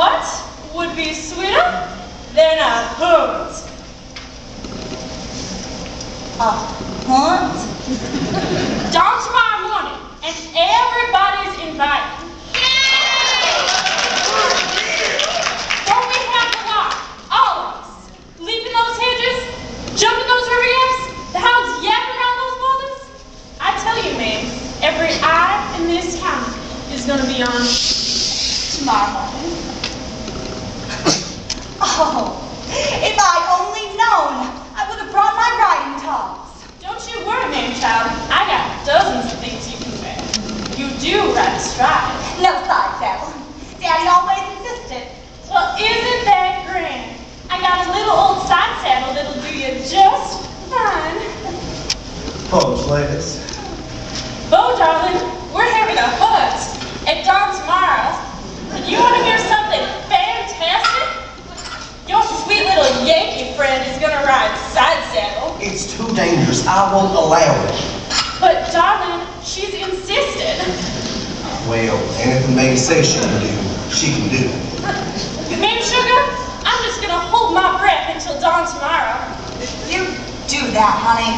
what would be sweeter than a hunt? A hunt? Dawn tomorrow morning, and everybody's invited. Don't we have to walk, all of us, leaping those hedges, jumping those river yaps, the hounds yapping around those boulders? I tell you, man, every eye in this county is going to be on tomorrow morning. Oh, if I'd only known, I would have brought my riding togs. Don't you worry, man, child. I got dozens of things you can wear. You do ride astride. No side saddle. Daddy always insisted. Well, isn't that grand? I got a little old side saddle that'll do you just fine. Folks, ladies. Bo, darling, we're having a hunt at dawn tomorrow. And you want to hear something fantastic? Your sweet little Yankee friend is going to ride side saddle. It's too dangerous. I won't allow it. But, darling, she's insisted. Well, anything May says she can do, she can do. Ma'am Sugar, I'm just going to hold my breath until dawn tomorrow. You do that, honey.